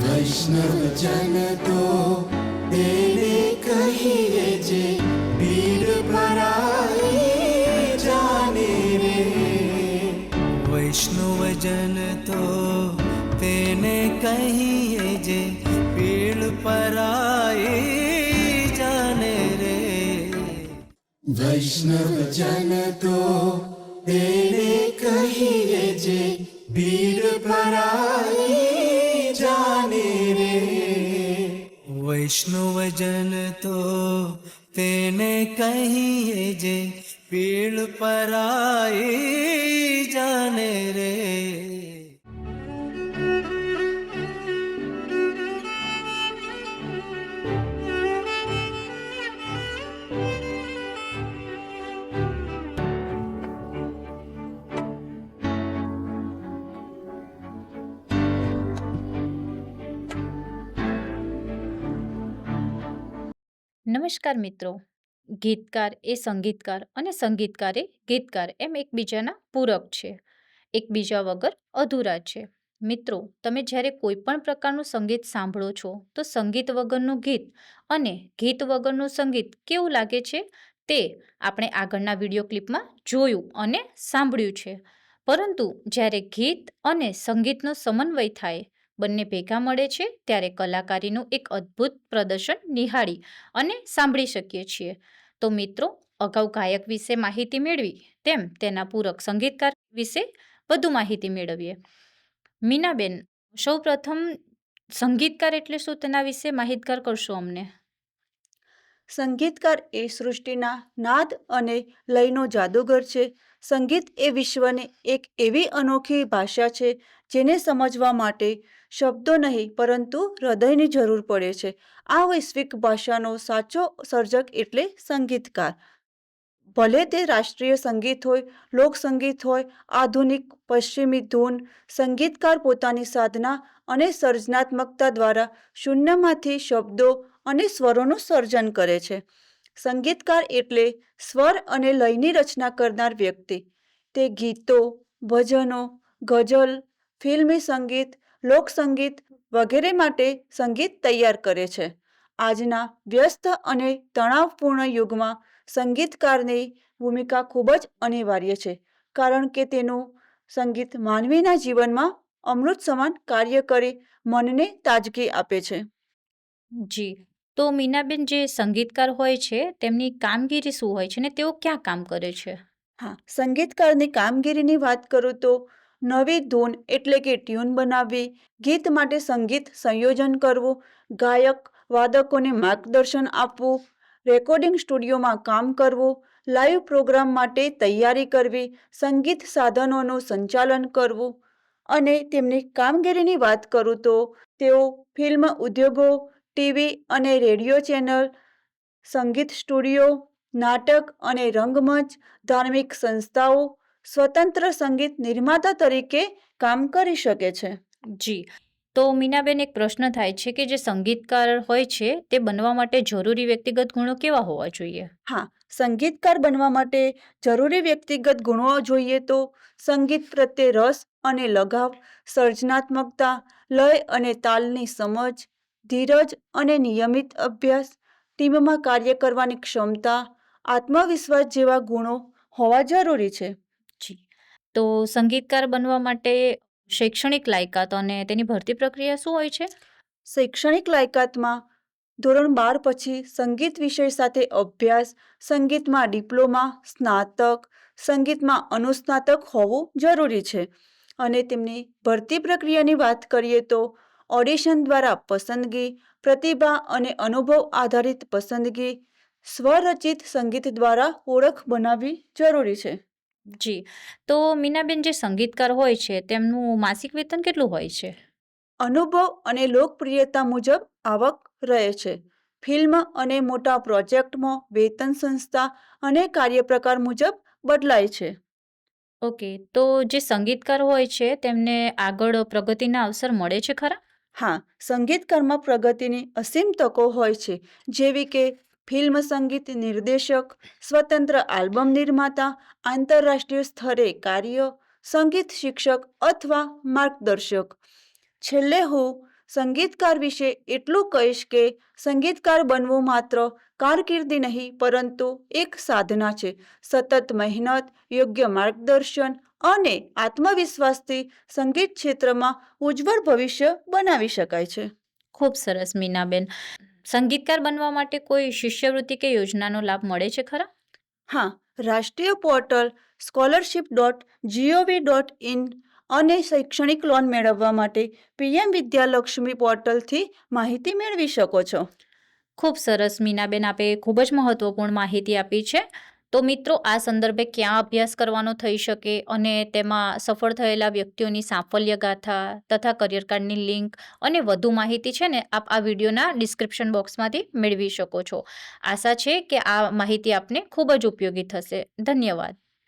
વૈષ્ણવજન તો તેને કહીએ જે પીડ પરાઈ જાને રે. વૈષ્ણવજન તો તેને કહીએ જે પીડ પરાઈ જાને રે. વૈષ્ણવજન તો તેને કહીએ જે પીડ પરાઈ જાને રે. વૈષ્ણવજન તો તેને કહીએ જે પીડ પરાઈ જાને રે. નમસ્કાર મિત્રો. ગીતકાર એ સંગીતકાર અને સંગીતકાર એ ગીતકાર એમ એકબીજાના પૂરક છે, એકબીજા વગર અધૂરા છે. મિત્રો, તમે જ્યારે કોઈ પણ પ્રકારનું સંગીત સાંભળો છો તો સંગીત વગરનું ગીત અને ગીત વગરનું સંગીત કેવું લાગે છે તે આપણે આગળના વિડીયો ક્લિપમાં જોયું અને સાંભળ્યું છે. પરંતુ જ્યારે ગીત અને સંગીતનો સમન્વય થાય, બંને ભેગા મળે છે, ત્યારે કલાકારીનું એક અદ્ભુત પ્રદર્શન નિહાળી અને સાંભળી શકીએ છીએ. તો મિત્રો, અગાઉ ગાયક વિશે માહિતી મેળવી તેમ તેના પૂરક સંગીતકાર વિશે વધુ માહિતી મેળવીએ. મીનાબેન, સૌ પ્રથમ સંગીતકાર એટલે શું તેના વિશે માહિતગાર કરશો અમને? સંગીતકાર એ સૃષ્ટિના નાદ અને લયનો જાદુગર છે. સંગીત એ વિશ્વની એક એવી અનોખી ભાષા છે જેને સમજવા માટે શબ્દો નહીં પરંતુ હૃદયની જરૂર પડે છે. આ વૈશ્વિક ભાષાનો સાચો સર્જક એટલે સંગીતકાર. ભલે તે રાષ્ટ્રીય સંગીત હોય, લોકસંગીત હોય, આધુનિક પશ્ચિમી ધૂન, સંગીતકાર પોતાની સાધના અને સર્જનાત્મકતા દ્વારા શૂન્યમાંથી શબ્દો અને સ્વરોનું સર્જન કરે છે. સંગીતકાર એટલે સ્વર અને લયની રચના કરનાર વ્યક્તિ. તે ગીતો, ભજનો, ગઝલ, ફિલ્મી સંગીત, લોકસંગીત વગેરે માટે સંગીત તૈયાર કરે છે. આજના વ્યસ્ત અને તણાવપૂર્ણ યુગમાં સંગીતકારની ભૂમિકા ખૂબ જ અનિવાર્ય છે, કારણ કે તેનું સંગીત માનવીના જીવનમાં અમૃત સમાન કાર્ય કરી મનને તાજગી આપે છે. જી, તો મીનાબેન, જે સંગીતકાર હોય છે તેમની કામગીરી શું હોય છે ને તેઓ ક્યાં કામ કરે છે? હા, સંગીતકારની કામગીરીની વાત કરું તો નવી ધૂન એટલે કે ટ્યુન બનાવવી, ગીત માટે સંગીત સંયોજન કરવું, ગાયક વાદકોને માર્ગદર્શન આપવું, રેકોર્ડિંગ સ્ટુડિયોમાં કામ કરવું, લાઈવ પ્રોગ્રામ માટે તૈયારી કરવી, સંગીત સાધનોનું સંચાલન કરવું. અને તેમની કામગીરીની વાત કરું તો તેઓ ફિલ્મ ઉદ્યોગો, ટીવી અને રેડિયો ચેનલ, સંગીત સ્ટુડિયો, નાટક અને રંગમંચ, ધાર્મિક સંસ્થાઓ, સ્વતંત્ર સંગીત નિર્માતા તરીકે કામ કરી શકે છે. જી, તો મીનાબેન, એક પ્રશ્ન થાય છે કે જે સંગીતકાર હોય છે તે બનવા માટે જરૂરી વ્યક્તિગત ગુણો કેવા હોવા જોઈએ? હા, સંગીતકાર બનવા માટે જરૂરી વ્યક્તિગત ગુણો જોઈએ તો સંગીત પ્રત્યે રસ અને લગાવ, સર્જનાત્મકતા, લય અને તાલની સમજ, ધીરજ અને નિયમિત અભ્યાસ, ટીમમાં કાર્ય કરવાની ક્ષમતા, આત્મવિશ્વાસ જેવા ગુણો હોવા જરૂરી છે. જી, તો સંગીતકાર બનવા માટે શૈક્ષણિક લાયકાત અને તેની ભરતી પ્રક્રિયા શું હોય છે? શૈક્ષણિક લાયકાતમાં ધોરણ 12 પછી સંગીત વિષય સાથે અભ્યાસ, સંગીતમાં ડિપ્લોમા, સ્નાતક, સંગીતમાં અનુસ્નાતક હોવું જરૂરી છે. અને તેમની ભરતી પ્રક્રિયાની વાત કરીએ તો ઓડિશન દ્વારા પસંદગી, પ્રતિભા અને અનુભવ આધારિત પસંદગી, સ્વરચિત સંગીત દ્વારા ઓળખ બનાવવી જરૂરી છે. જી, તો મીનાબેન, જે સંગીતકાર હોય છે તેમનું માસિક વેતન કેટલું હોય છે? અનુભવ અને લોકપ્રિયતા મુજબ આવક રહે છે. ફિલ્મ અને મોટા પ્રોજેક્ટમાં વેતન સંસ્થા અને કાર્યપ્રકાર મુજબ બદલાય છે. ઓકે, તો જે સંગીતકાર હોય છે તેમને આગળ પ્રગતિના અવસર મળે છે ખરા? હા, સંગીતકારમાં પ્રગતિની અસીમ તકો હોય છે, જેવી કે ફિલ્મ સંગીત નિર્દેશક, સ્વતંત્ર આલ્બમ નિર્માતા, આંતરરાષ્ટ્રીય સ્તરે કાર્ય, સંગીત શિક્ષક અથવા માર્ગદર્શક. છેલ્લે હું સંગીતકાર વિશે એટલું કહીશ કે સંગીતકાર બનવું માત્ર કારકિર્દી નહીં પરંતુ એક સાધના છે. સતત મહેનત, યોગ્ય માર્ગદર્શન અને આત્મવિશ્વાસથી સંગીત ક્ષેત્રમાં ઉજ્જવળ ભવિષ્ય બનાવી શકાય છે. ખૂબ સરસ મીનાબેન. સંગીતકાર બનવા માટે કોઈ શિષ્યવૃત્તિ કે યોજનાનો લાભ મળે છે ખરા? હા, રાષ્ટ્રીય પોર્ટલ scholarship.gov.in અને શૈક્ષણિક લોન મેળવવા માટે પીએમ વિદ્યાલક્ષ્મી પોર્ટલથી માહિતી મેળવી શકો છો. ખૂબ સરસ મીનાબેન, આપે ખૂબ જ મહત્વપૂર્ણ માહિતી આપી છે. તો મિત્રો, આ સંદર્ભે ક્યાં અભ્યાસ કરવાનો થઈ શકે અને તેમાં સફળ થયેલા વ્યક્તિઓની સાફલ્ય ગાથા તથા કરિયર કાર્ડની લિંક અને વધુ માહિતી છે ને આપ આ વિડીયોના ડિસ્ક્રિપ્શન બોક્સમાંથી મેળવી શકો છો. આશા છે કે આ માહિતી આપને ખૂબ જ ઉપયોગી થશે. ધન્યવાદ.